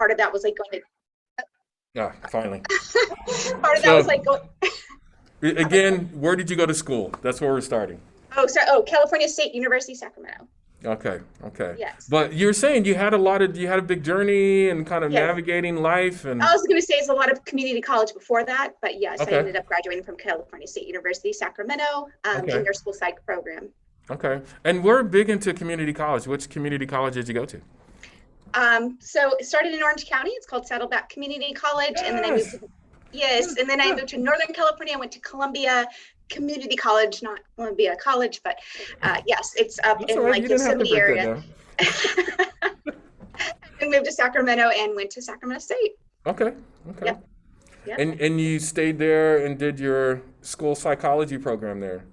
part of that was like going Yeah, finally. to, part of that was So, like going, again, where did you go to school? That's where we're starting. California State University, Sacramento. Okay, okay. Yes. But you're saying you had a big journey and kind of Yes. navigating life and I was going to say it's a lot of community college before that, but yes, I okay, ended up graduating from California State University, Sacramento, okay, junior school psych program. okay. And we're big into community college. Which community college did you go to? So it started in Orange County. It's called Saddleback Community College, and then I moved Yes. to yes, and then I Yeah. moved to Northern California. I went to Columbia Community College, not Columbia College, but yes, it's up That's all in right. like You didn't have to Yosemite break that area. down. I moved to Sacramento and went to Sacramento State. Okay, okay. Yep, yep. And you stayed there and did your school psychology program there.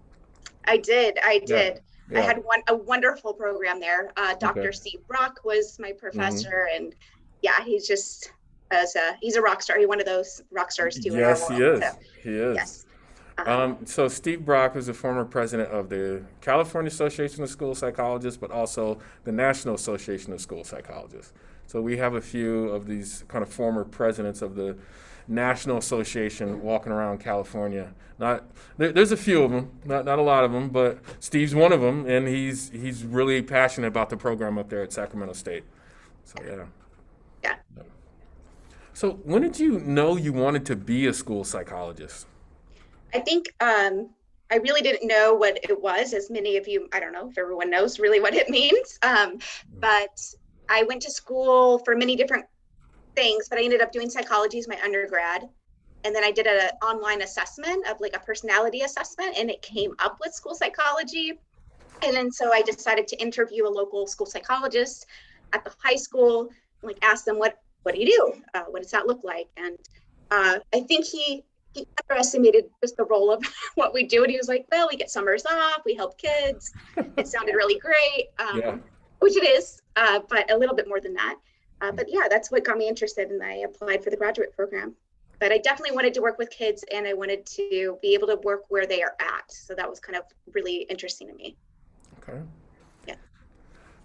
I did. I Yeah. did. I Yeah. had a wonderful program there. Okay. Dr. Steve Brock was my Hmm. professor, and yeah, he's just he's a rock star. He's one of those rock stars too in our Yes, he world. So is. He is. yes, um, So Steve Brock was the former president of the California Association of School Psychologists, but also the National Association of School Psychologists. So we have a few of these kind of former presidents of the National Association walking around California. Not there's a few of them, not a lot of them, but Steve's one of them, and he's really passionate about the program up there at Sacramento State. So yeah. yeah. So when did you know you wanted to be a school psychologist? I think I really didn't know what it was, as many of you. I don't know if everyone knows really what it means, but I went to school for many different things, but I ended up doing psychology as my undergrad. And then I did an online assessment of like a personality assessment, and it came up with school psychology. And then so I decided to interview a local school psychologist at the high school, like ask them what do you do? What does that look like? And I think he underestimated just the role of what we do. And he was like, well, we get summers off, we help kids. It sounded really great, Yeah. which it is, but a little bit more than that. But yeah, that's what got me interested, and I applied for the graduate program. But I definitely wanted to work with kids, and I wanted to be able to work where they are at. So that was kind of really interesting to me. Okay. Yeah.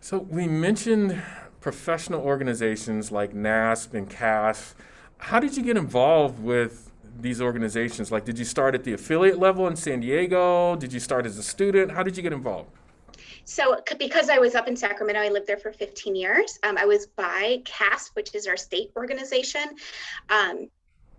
So we mentioned professional organizations like NASP and CASP. How did you get involved with these organizations? Like, did you start at the affiliate level in San Diego? Did you start as a student? How did you get involved? So because I was up in Sacramento, I lived there for 15 years. I was by CASP, which is our state organization. Um,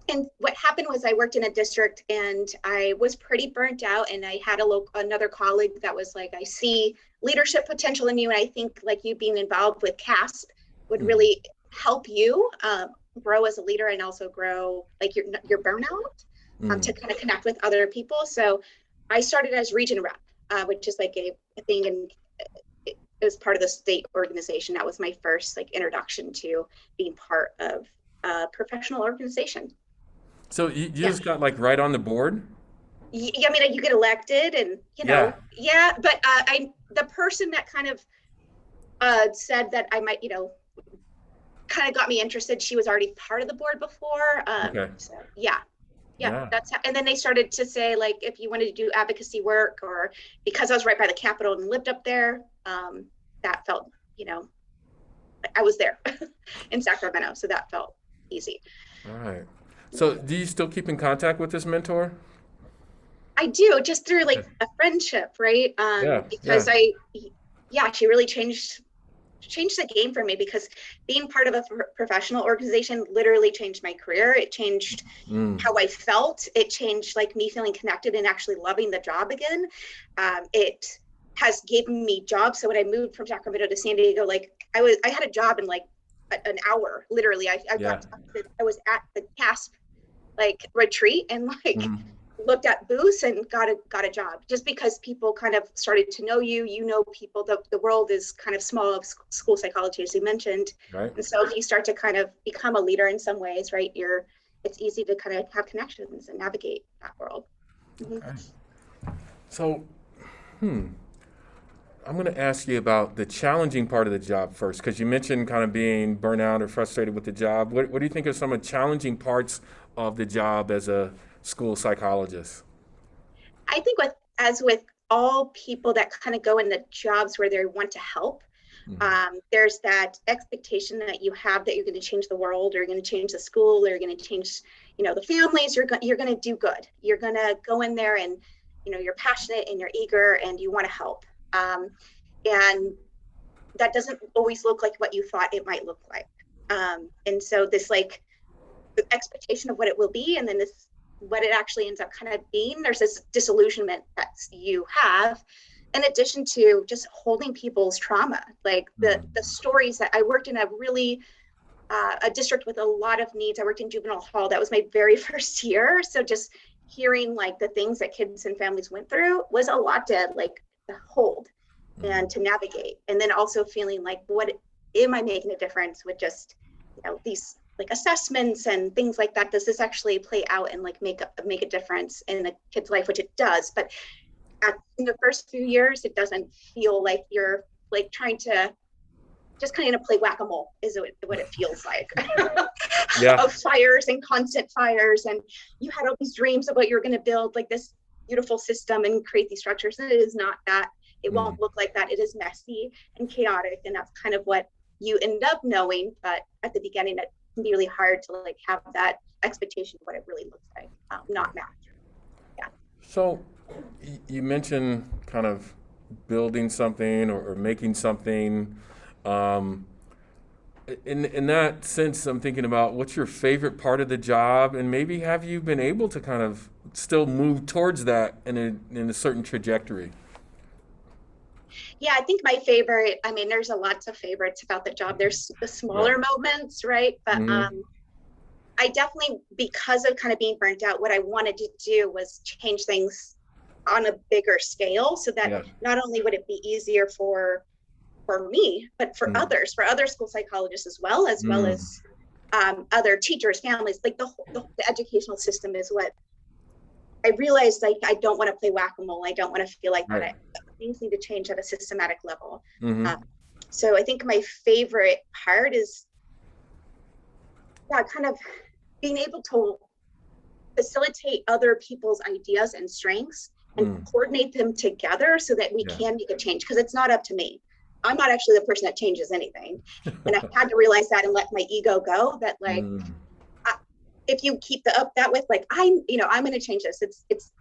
and what happened was I worked in a district and I was pretty burnt out, and I had another colleague that was like, I see leadership potential in you, and I think like you being involved with CASP would Mhm. really help you grow as a leader, and also grow like your burnout, to Mm. kind of connect with other people. So I started as region rep, which is like a thing, and it was part of the state organization. That was my first like introduction to being part of a professional organization. So you Yeah. just got like right on the board? I mean, you get elected, and Yeah. yeah. But the person that kind of said that I might, kind of got me interested. She was already part of the board before. Okay. So yeah, yeah. Yeah. That's how, and then they started to say like if you wanted to do advocacy work, or because I was right by the Capitol and lived up there, that felt, I was there in Sacramento, so that felt easy. All right. So do you still keep in contact with this mentor? I do, just through like a friendship, right? Yeah. Because Yeah. yeah, she really changed the game for me, because being part of a professional organization literally changed my career. It changed Mm. how I felt. It changed like me feeling connected and actually loving the job again. It has given me jobs. So when I moved from Sacramento to San Diego, like I had a job in like an hour, literally. Yeah. I was at the CASP like retreat, and like Mhm. looked at booths and got a job, just because people kind of started to know people. The world is kind of small of school psychology, as you mentioned. Right. And so if you start to kind of become a leader in some ways, right, it's easy to kind of have connections and navigate that world. Mhm. Okay. So, I'm going to ask you about the challenging part of the job first, because you mentioned kind of being burnout or frustrated with the job. What do you think are some of the challenging parts of the job as a school psychologist? I think with all people that kind of go into jobs where they want to help, There's that expectation that you have that you're going to change the world, or you're going to change the school, or you're going to change, the families. You're going to do good. You're going to go in there and, you're passionate and you're eager and you want to help. And that doesn't always look like what you thought it might look like. And so this like the expectation of what it will be, and then this what it actually ends up kind of being, there's this disillusionment that you have, in addition to just holding people's trauma. Like the stories that I worked in a district with a lot of needs. I worked in juvenile hall. That was my very first year. So just hearing like the things that kids and families went through was a lot to hold and to navigate. And then also feeling like, what am I making a difference with just, these like assessments and things like that? Does this actually play out and like make a difference in a kid's life, which it does. But in the first few years, it doesn't feel like you're like trying to just kind of play whack-a-mole is what it feels like. Of fires and constant fires. And you had all these dreams of what you're going to build, like this beautiful system and create these structures. And it is not that. It won't look like that. It is messy and chaotic. And that's kind of what you end up knowing. But at the beginning, it can be really hard to like have that expectation of what it really looks like, not match. Yeah. So you mentioned kind of building something or making something. In that sense, I'm thinking about what's your favorite part of the job, and maybe have you been able to kind of still move towards that in a certain trajectory? Yeah, I think my favorite, there's a lots of favorites about the job. There's the smaller moments, right? But I definitely, because of kind of being burnt out, what I wanted to do was change things on a bigger scale, so that not only would it be easier for me, but for others, for other school psychologists as well as other teachers, families, like the educational system is what I realized. Like, I don't want to play whack-a-mole. I don't want to feel like that. Things need to change at a systematic level. So I think my favorite part is kind of being able to facilitate other people's ideas and strengths and coordinate them together so that we can make a change, because it's not up to me. I'm not actually the person that changes anything. And I had to realize that and let my ego go, that like, if you keep that with like, I'm going to change this.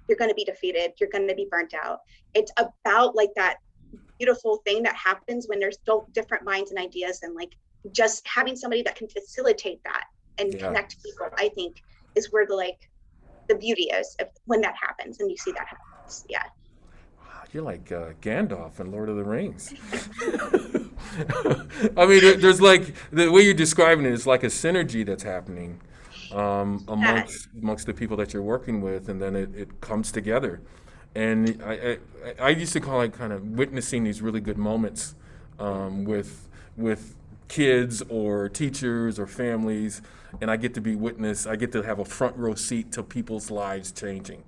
You're going to be defeated. You're going to be burnt out. It's about like that beautiful thing that happens when there's different minds and ideas, and like just having somebody that can facilitate that and connect people, I think is where the beauty is of when that happens and you see that happens. Yeah. You're like Gandalf in Lord of the Rings. There's like, the way you're describing it is like a synergy that's happening amongst the people that you're working with, and then it comes together. And I used to call it kind of witnessing these really good moments with kids or teachers or families, and I get to be witness. I get to have a front row seat to people's lives changing.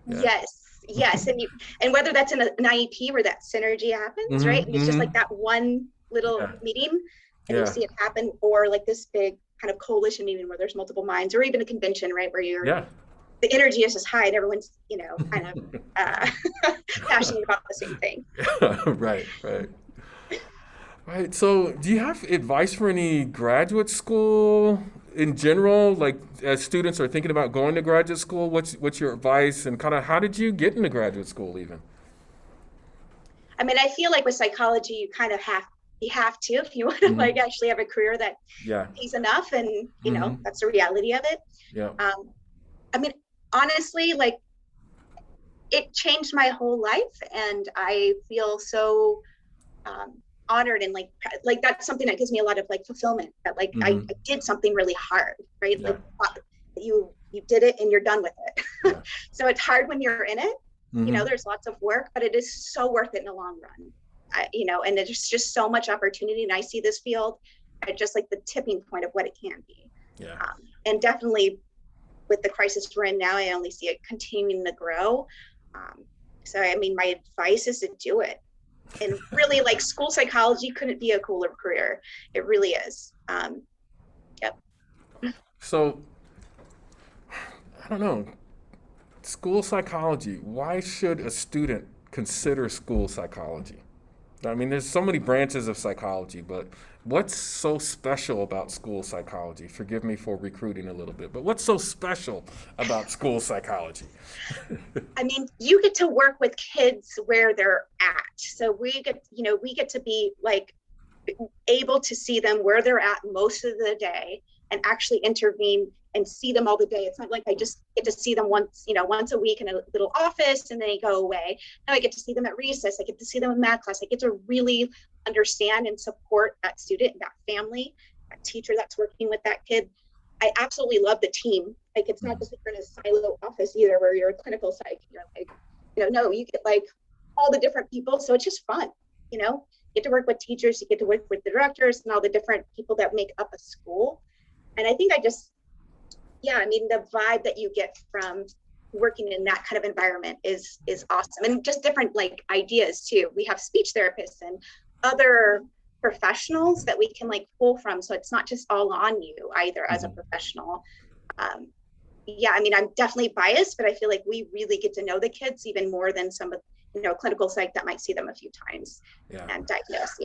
Yeah. Yes, and whether that's in an IEP where that synergy happens, right? And it's just like that one little meeting, and you see it happen, or like this big kind of coalition meeting where there's multiple minds, or even a convention, right, where the energy is just high and everyone's kind of passionate about the same thing. Right. So, do you have advice for any graduate school in general? Like, as students are thinking about going to graduate school, what's your advice, and kind of how did you get into graduate school even? I feel like with psychology, you kind of have to, if you want to like actually have a career that pays enough, and that's the reality of it. Honestly, like, it changed my whole life, and I feel so honored, and like that's something that gives me a lot of like fulfillment, that like I did something really hard, right? Like you did it and you're done with it. So it's hard when you're in it. There's lots of work, but it is so worth it in the long run. And there's just so much opportunity, and I see this field at just like the tipping point of what it can be. And definitely with the crisis we're in now, I only see it continuing to grow. So my advice is to do it. And really, like, school psychology couldn't be a cooler career. It really is. So, I don't know. School psychology. Why should a student consider school psychology? I mean, there's so many branches of psychology, but what's so special about school psychology? Forgive me for recruiting a little bit, but what's so special about school psychology? I mean, you get to work with kids where they're at. So we get to be like able to see them where they're at most of the day and actually intervene and see them all the day. It's not like I just get to see them once a week in a little office and then they go away. Now I get to see them at recess. I get to see them in math class. I get to really understand and support that student, that family, that teacher that's working with that kid. I absolutely love the team. Like, it's not just like you're in a silo office either where you're a clinical psych. You're like, no, you get like all the different people. So it's just fun, you get to work with teachers, you get to work with the directors and all the different people that make up a school. And I think I mean, the vibe that you get from working in that kind of environment is awesome. And just different like ideas too. We have speech therapists and other professionals that we can like pull from. So it's not just all on you either as a professional. I mean, I'm definitely biased, but I feel like we really get to know the kids even more than some of clinical psych that might see them a few times and diagnose.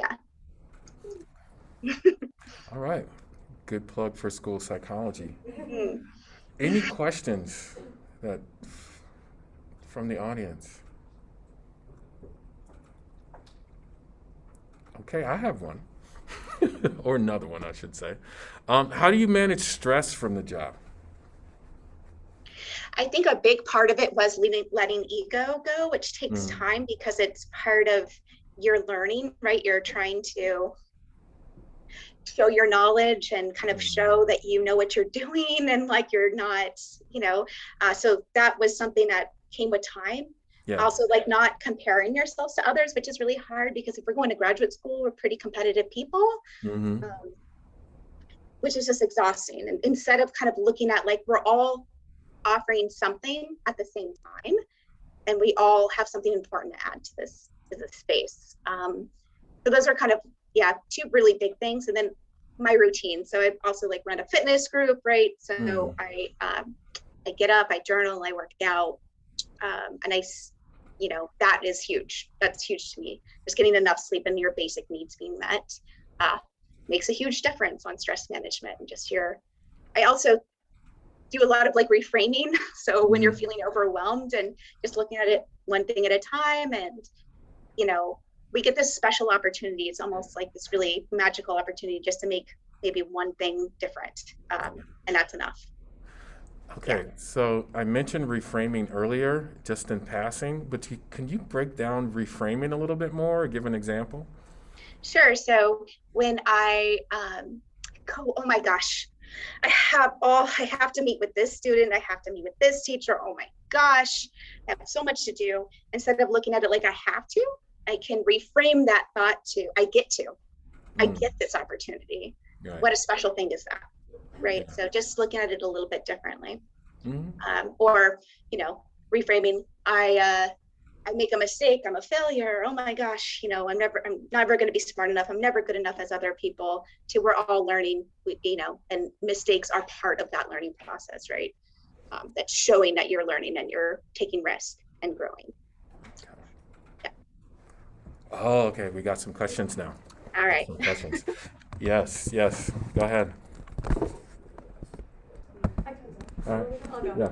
All right. Good plug for school psychology. Any questions from the audience? Okay, I have one. Or another one, I should say. How do you manage stress from the job? I think a big part of it was letting ego go, which takes time because it's part of your learning, right? You're trying to show your knowledge and kind of show that you know what you're doing and like you're not, so that was something that came with time. Yeah. Also, like not comparing yourselves to others, which is really hard because if we're going to graduate school, we're pretty competitive people, which is just exhausting. And instead of kind of looking at like we're all offering something at the same time, and we all have something important to add to this space. So those are kind of two really big things. And then my routine. So I also like run a fitness group, right? So I get up, I journal, I work out, and that is huge. That's huge to me. Just getting enough sleep and your basic needs being met makes a huge difference on stress management and just I also do a lot of like reframing. So when you're feeling overwhelmed and just looking at it one thing at a time, and we get this special opportunity. It's almost like this really magical opportunity just to make maybe one thing different, and that's enough. Okay, so I mentioned reframing earlier, just in passing, but can you break down reframing a little bit more or give an example? Sure. So when I go, oh my gosh, I have to meet with this student, I have to meet with this teacher, oh my gosh, I have so much to do. Instead of looking at it like I have to, I can reframe that thought to I get this opportunity. Right. What a special thing is that, right? Yeah. So just looking at it a little bit differently. Or reframing, I make a mistake, I'm a failure, oh my gosh, I'm never going to be smart enough, I'm never good enough as other people. We're all learning, and mistakes are part of that learning process, right? That's showing that you're learning and you're taking risk and growing. Oh, okay. We got some questions now. All right. Some questions. Yes. Go ahead. Yeah.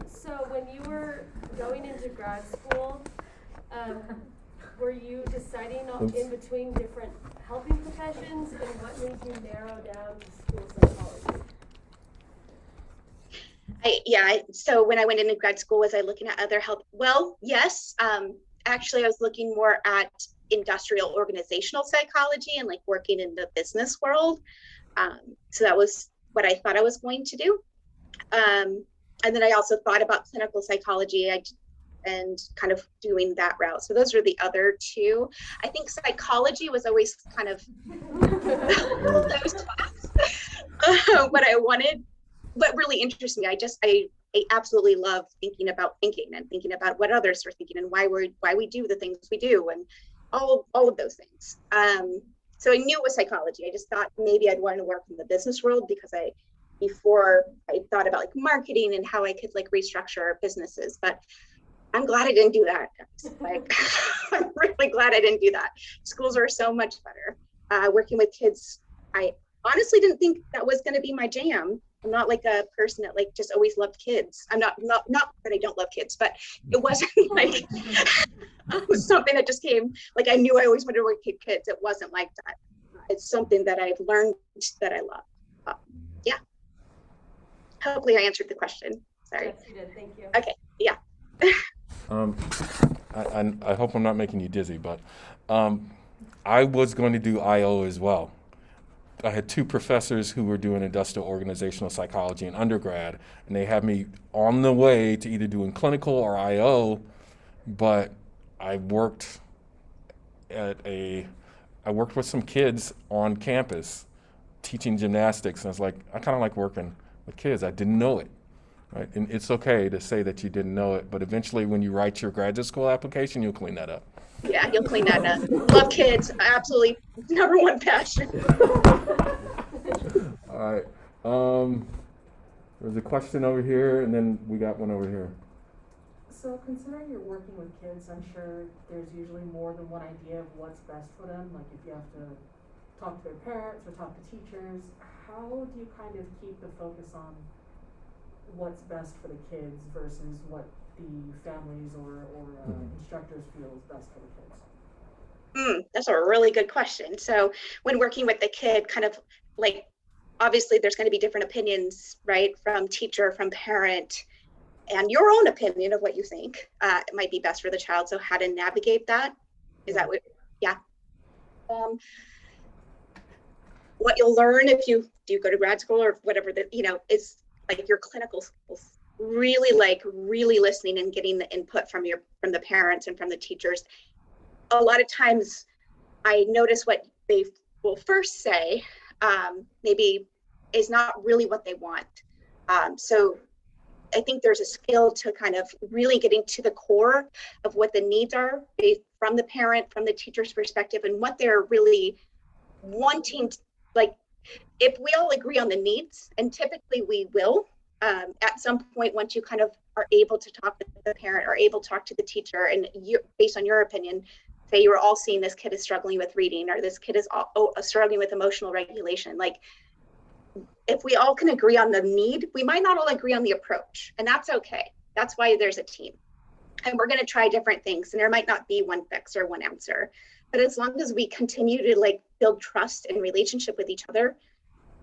So when you were going into grad school, were you deciding in between different helping professions, and what made you narrow down to school psychology? So when I went into grad school, was I looking at other help? Well, yes. Actually, I was looking more at industrial organizational psychology and like working in the business world. So that was what I thought I was going to do. And then I also thought about clinical psychology and kind of doing that route. So those were the other two. I think psychology was always kind of what I wanted, what really interested me. I absolutely love thinking about thinking and thinking about what others are thinking and why we do the things we do and all of those things. So I knew it was psychology. I just thought maybe I'd want to work in the business world because before I thought about like marketing and how I could like restructure businesses. But I'm glad I didn't do that, guys. Like, I'm really glad I didn't do that. Schools are so much better. Working with kids, I honestly didn't think that was going to be my jam. I'm not like a person that like just always loved kids. I'm not that I don't love kids, but it wasn't like it was something that just came. Like I knew I always wanted to work with kids. It wasn't like that. It's something that I've learned that I love. Yeah. Hopefully I answered the question. Sorry. Yes, you did. Thank you. Okay. Yeah. I hope I'm not making you dizzy, but I was going to do IO as well. I had two professors who were doing industrial organizational psychology in undergrad, and they had me on the way to either doing clinical or IO, but I worked with some kids on campus teaching gymnastics, and I was like, I kind of like working with kids. I didn't know it. Right? And it's okay to say that you didn't know it, but eventually when you write your graduate school application, you'll clean that up. Yeah, you'll clean that up. Love kids, absolutely number one passion. All right. There's a question over here, and then we got one over here. So considering you're working with kids, I'm sure there's usually more than one idea of what's best for them. Like if you have to talk to their parents or talk to teachers, how do you kind of keep the focus on what's best for the kids versus what the families or instructors feel is best for the kids? That's a really good question. So when working with the kid, kind of like, obviously there's going to be different opinions, right? From teacher, from parent, and your own opinion of what you think it might be best for the child. So how to navigate that? Is that what, yeah. What you'll learn if you do go to grad school or whatever, that, is like your clinical skills, really listening and getting the input from the parents and from the teachers. A lot of times I notice what they will first say maybe is not really what they want. So I think there's a skill to kind of really getting to the core of what the needs are from the parent, from the teacher's perspective, and what they're really wanting to, like, if we all agree on the needs, and typically we will, at some point, once you kind of are able to talk with the parent or able to talk to the teacher, and you, based on your opinion, say you were all seeing this kid is struggling with reading, or this kid is struggling with emotional regulation. Like, if we all can agree on the need, we might not all agree on the approach, and that's okay. That's why there's a team. And we're going to try different things, and there might not be one fix or one answer. But as long as we continue to like build trust and relationship with each other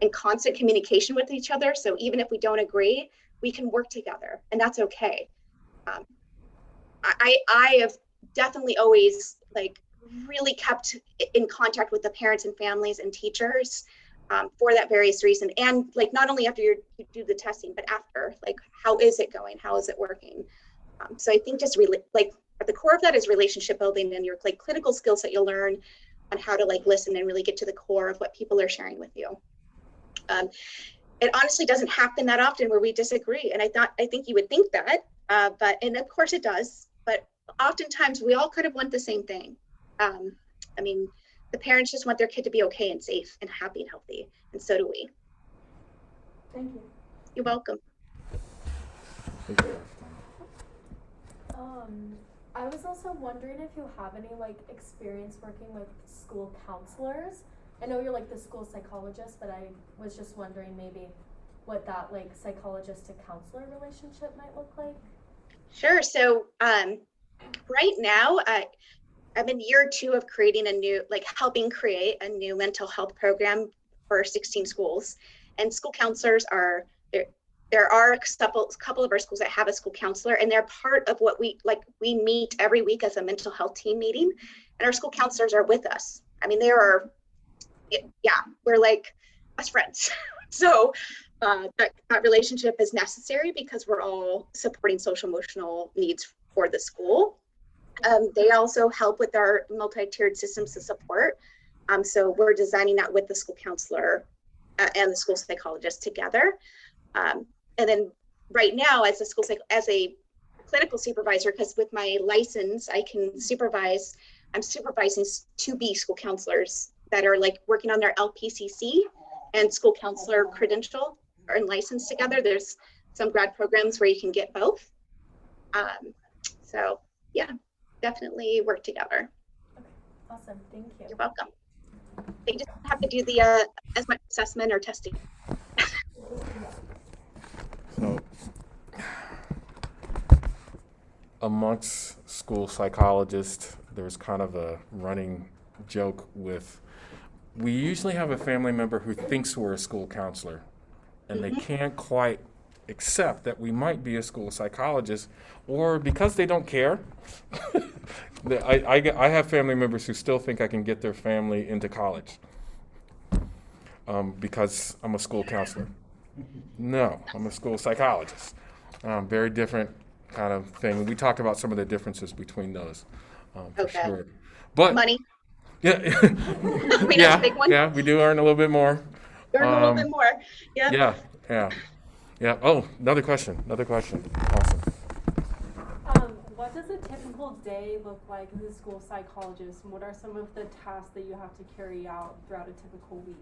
and constant communication with each other, so even if we don't agree, we can work together, and that's okay. I have definitely always like really kept in contact with the parents and families and teachers for that various reason. And like, not only after you do the testing, but after, like, how is it going? How is it working? So I think just really like at the core of that is relationship building and your like clinical skills that you'll learn on how to like listen and really get to the core of what people are sharing with you. It honestly doesn't happen that often where we disagree. And I think you would think that, and of course it does, but oftentimes we all kind of want the same thing. I mean, the parents just want their kid to be okay and safe and happy and healthy. And so do we. Thank you. You're welcome. I was also wondering if you have any like experience working with school counselors. I know you're like the school psychologist, but I was just wondering maybe what that like psychologist to counselor relationship might look like. Sure. So right now, I'm in year 2 of creating a new, like helping create a new mental health program for 16 schools. And school counselors are, there are a couple of our schools that have a school counselor, and they're part of what we meet every week as a mental health team meeting, and our school counselors are with us. I mean, we're like best friends. So that relationship is necessary because we're all supporting social emotional needs for the school. They also help with our multi-tiered systems of support. So we're designing that with the school counselor and the school psychologist together. And then right now, as a clinical supervisor, because with my license, I can supervise, I'm supervising 2B school counselors that are like working on their LPCC and school counselor credential and license together. There's some grad programs where you can get both. So yeah, definitely work together. Okay, awesome, thank you. You're welcome. They just have to do the as much assessment or testing. So, amongst school psychologists, there's kind of a running joke with, we usually have a family member who thinks we're a school counselor, and they can't quite accept that we might be a school psychologist, or because they don't care. I have family members who still think I can get their family into college because I'm a school counselor. No, I'm a school psychologist. Very different kind of thing. We talked about some of the differences between those, for Okay. sure. But Money. yeah, I mean, that's a big one. yeah, we do earn a little bit more. Earn a little bit more. Yeah. Yeah. Oh, another question. Awesome. What does a typical day look like as a school psychologist? And what are some of the tasks that you have to carry out throughout a typical week?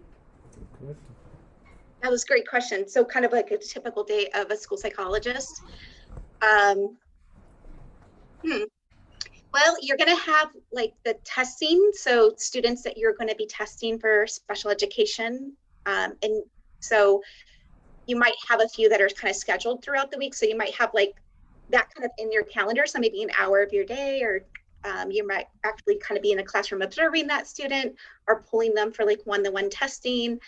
That was a great question. So kind of like a typical day of a school psychologist. Well, you're going to have like the testing. So students that you're going to be testing for special education. And so you might have a few that are kind of scheduled throughout the week. So you might have like that kind of in your calendar. So maybe an hour of your day, or you might actually kind of be in a classroom observing that student, or pulling them for like one-to-one testing,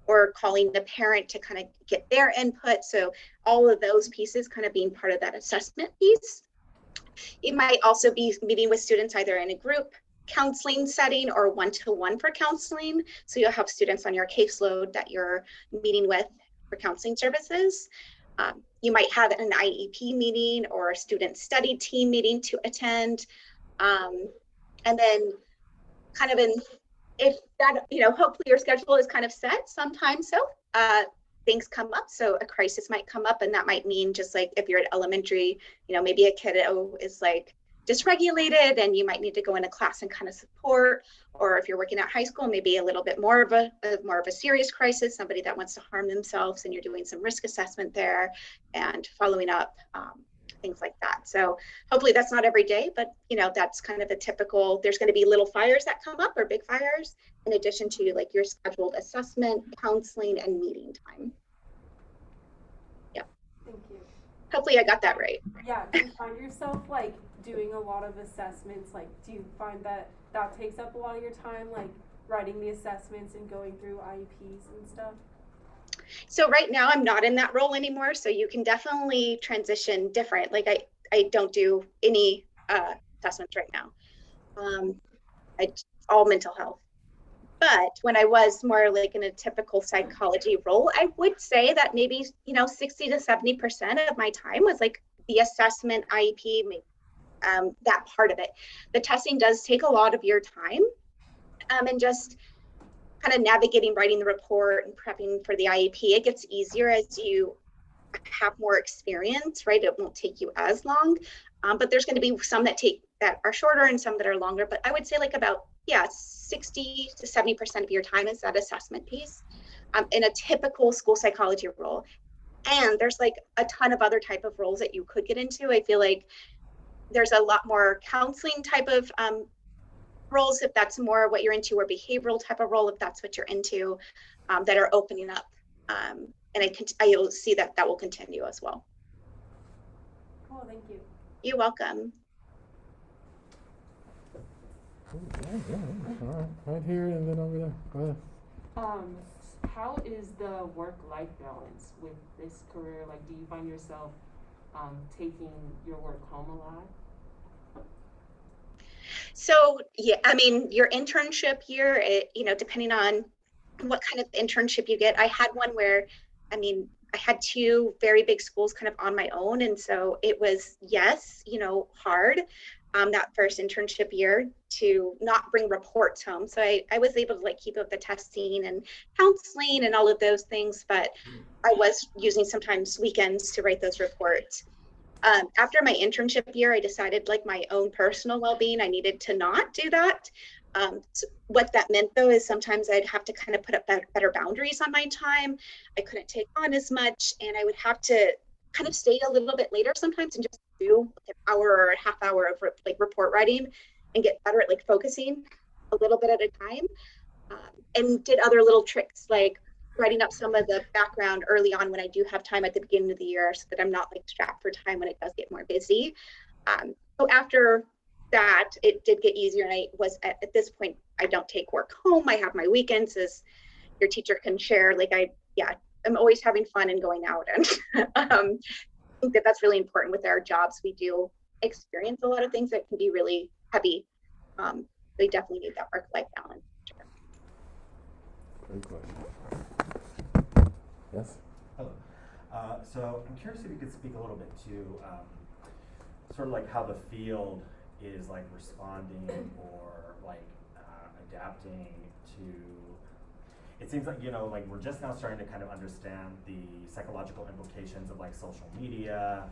or calling the parent to kind of get their input. So all of those pieces kind of being part of that assessment piece. You might also be meeting with students either in a group counseling setting or one-to-one for counseling. So you'll have students on your caseload that you're meeting with for counseling services. You might have an IEP meeting or a student study team meeting to attend. And then kind of if that, hopefully your schedule is kind of set sometimes. So things come up. So a crisis might come up, and that might mean just like if you're at elementary, maybe a kiddo is like dysregulated and you might need to go into class and kind of support. Or if you're working at high school, maybe a little bit more of a serious crisis, somebody that wants to harm themselves, and you're doing some risk assessment there and following up, things like that. So hopefully that's not every day, but that's kind of a typical, there's going to be little fires that come up, or big fires, in addition to like your scheduled assessment, counseling, and meeting time. Yeah. Thank you. Hopefully I got that right. Yeah, do you find yourself like doing a lot of assessments? Like, do you find that takes up a lot of your time, like writing the assessments and going through IEPs and stuff? So right now I'm not in that role anymore. So you can definitely transition different. Like I don't do any assessments right now. All mental health. But when I was more like in a typical psychology role, I would say that maybe 60 to 70% of my time was like the assessment, IEP, that part of it. The testing does take a lot of your time, and just kind of navigating, writing the report and prepping for the IEP. It gets easier as you have more experience, right? It won't take you as long, but there's going to be some that are shorter and some that are longer. But I would say like about 60 to 70% of your time is that assessment piece in a typical school psychology role. And there's like a ton of other type of roles that you could get into. I feel like there's a lot more counseling type of roles, if that's more what you're into, or behavioral type of role, if that's what you're into, that are opening up. And I will see that will continue as well. Cool, thank you. You're welcome. All right here and then over there. Go ahead. How is the work-life balance with this career? Like, do you find yourself taking your work home a lot? So yeah, I mean, your internship year, depending on what kind of internship you get. I had one where, I had two very big schools kind of on my own. And so it was, hard that first internship year to not bring reports home. So I was able to like keep up the testing and counseling and all of those things, but I was using sometimes weekends to write those reports. After my internship year, I decided like my own personal well-being, I needed to not do that. So what that meant though is sometimes I'd have to kind of put up better boundaries on my time. I couldn't take on as much, and I would have to kind of stay a little bit later sometimes and just do an hour or a half hour of like report writing and get better at like focusing a little bit at a time. And did other little tricks like writing up some of the background early on when I do have time at the beginning of the year so that I'm not like strapped for time when it does get more busy. So after that, it did get easier. And I was at this point, I don't take work home. I have my weekends, as your teacher can share. Like I'm always having fun and going out. And I think that that's really important with our jobs. We do experience a lot of things that can be really heavy. We definitely need that work-life balance. Great question. Yes? Hello. So I'm curious if you could speak a little bit to sort of like how the field is like responding or like adapting to, it seems like, you know, like we're just now starting to kind of understand the psychological implications of like social media.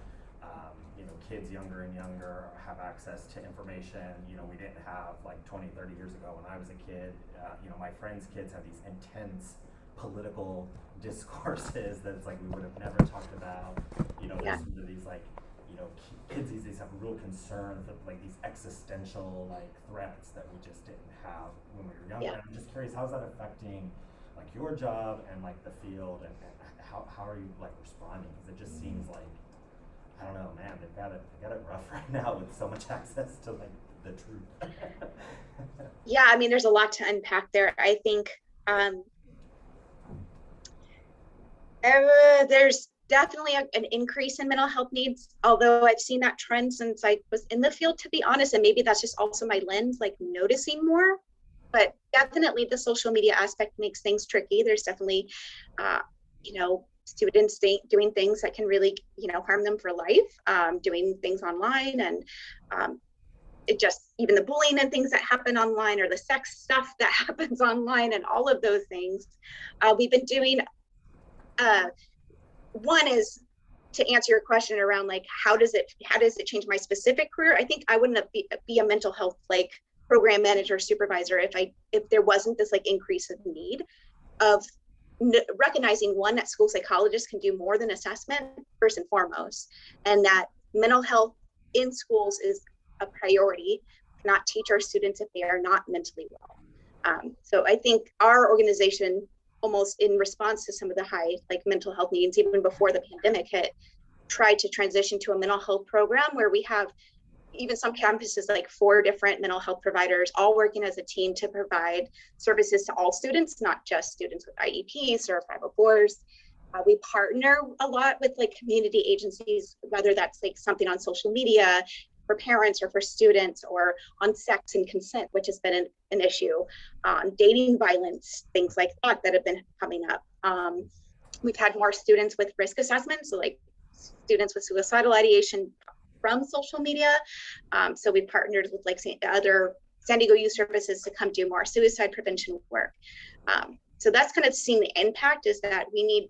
You know, kids younger and younger have access to information, you know, we didn't have like 20, 30 years ago when I was a kid. You know, my friends' kids have these intense political discourses that it's like we would have never talked about. You know, there's some of these like, you know, kids these days have real concerns of like these existential like threats that we just didn't have when we were younger. And I'm just curious, how's that affecting like your job and like the field, and how are you like responding? Because it just seems like, I don't know, man, they've got it rough right now with so much access to like the truth. Yeah, I mean, there's a lot to unpack there. I think there's definitely an increase in mental health needs, although I've seen that trend since I was in the field, to be honest, and maybe that's just also my lens, like noticing more. But definitely the social media aspect makes things tricky. There's definitely, you know, students doing things that can really, you know, harm them for life, doing things online, and it just, even the bullying and things that happen online, or the sex stuff that happens online, and all of those things. We've been doing, one is to answer your question around like, how does it change my specific career? I think I wouldn't be a mental health like program manager, supervisor, if there wasn't this like increase of need of recognizing, one, that school psychologists can do more than assessment first and foremost, and that mental health in schools is a priority. We cannot teach our students if they are not mentally well. So I think our organization, almost in response to some of the high like mental health needs, even before the pandemic hit, tried to transition to a mental health program where we have even some campuses like 4 different mental health providers all working as a team to provide services to all students, not just students with IEPs or 504s. We partner a lot with like community agencies, whether that's like something on social media for parents or for students, or on sex and consent, which has been an issue, dating violence, things like that have been coming up. We've had more students with risk assessments, so like students with suicidal ideation from social media. So we partnered with like other San Diego Youth Services to come do more suicide prevention work. So that's kind of seeing the impact, is that we need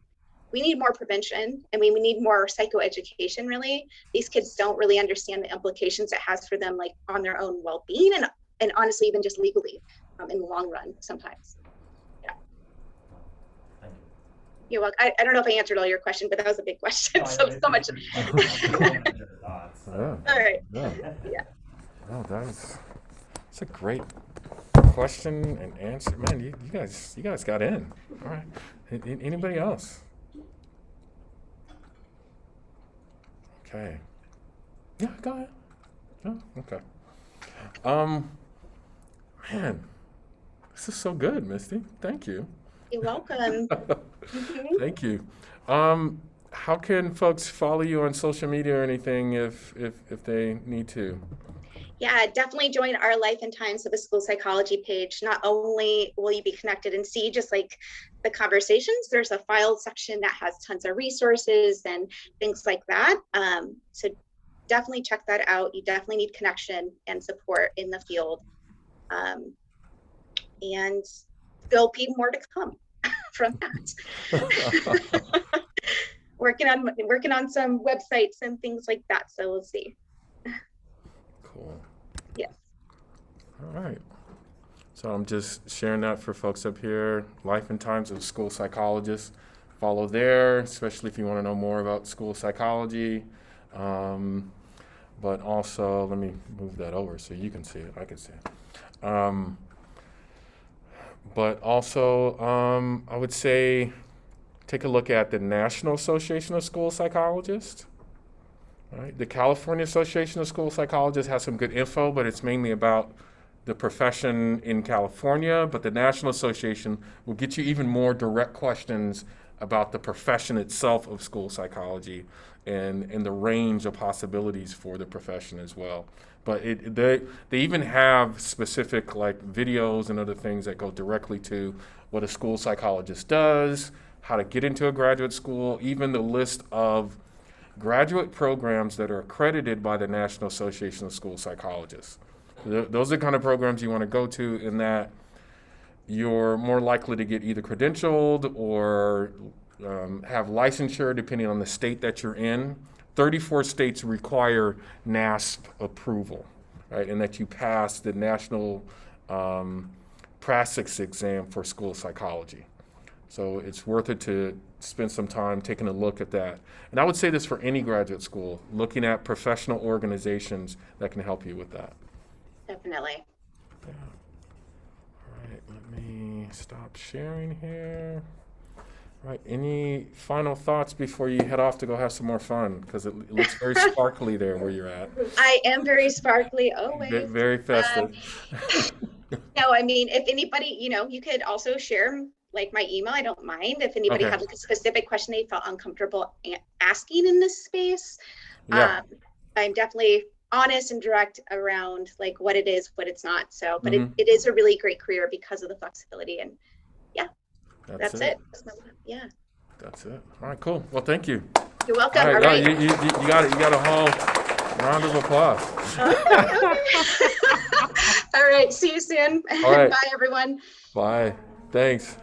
more prevention, and we need more psychoeducation. Really, these kids don't really understand the implications it has for them, like on their own well-being, and honestly, even just legally, in the long run sometimes. Yeah. Thank you. You're welcome. I don't know if I answered all your question, but that was a big question. No, so much. Yeah. All right. Yeah. Oh, that's a great question and answer. Man, you guys got in. All right. Anybody else? Okay. Yeah, go ahead. Oh, okay. Man, this is so good, Misty. Thank you. You're welcome. Thank you. How can folks follow you on social media or anything if they need to? Yeah, definitely join our Life and Times of a School Psychology page. Not only will you be connected and see just like the conversations, there's a file section that has tons of resources and things like that. So definitely check that out. You definitely need connection and support in the field. And there'll be more to come from that. Working on some websites and things like that. So we'll see. Cool. Yes. All right. So I'm just sharing that for folks up here. Life and Times of School Psychologists. Follow there, especially if you want to know more about school psychology. but also, let me move that over so you can see it, I can see it. But also, I would say, take a look at the National Association of School Psychologists. Right? The California Association of School Psychologists has some good info, but it's mainly about the profession in California. But the National Association will get you even more direct questions about the profession itself of school psychology and the range of possibilities for the profession as well. But they even have specific like videos and other things that go directly to what a school psychologist does, how to get into a graduate school, even the list of graduate programs that are accredited by the National Association of School Psychologists. Those are the kind of programs you want to go to, in that you're more likely to get either credentialed or have licensure depending on the state that you're in. 34 states require NASP approval, right? And that you pass the National Praxis exam for school psychology. So it's worth it to spend some time taking a look at that. And I would say this for any graduate school, looking at professional organizations that can help you with that. Definitely. Yeah. All right, let me stop sharing here. All right, any final thoughts before you head off to go have some more fun? Because it looks very sparkly there where you're at. I am very sparkly always. Very festive. No, I mean, if anybody, you could also share like my email. I don't mind if anybody Okay. had like a specific question they felt uncomfortable asking in this space. Yeah. I'm definitely honest and direct around like what it is, what it's not. So, but Mhm. it is a really great career because of the flexibility, and that's it. Yeah. That's it. All right, cool. Well, thank you. You're welcome. All All right, right. you got a whole round of applause. All right. See you soon. All right. Bye, everyone. Bye. Thanks.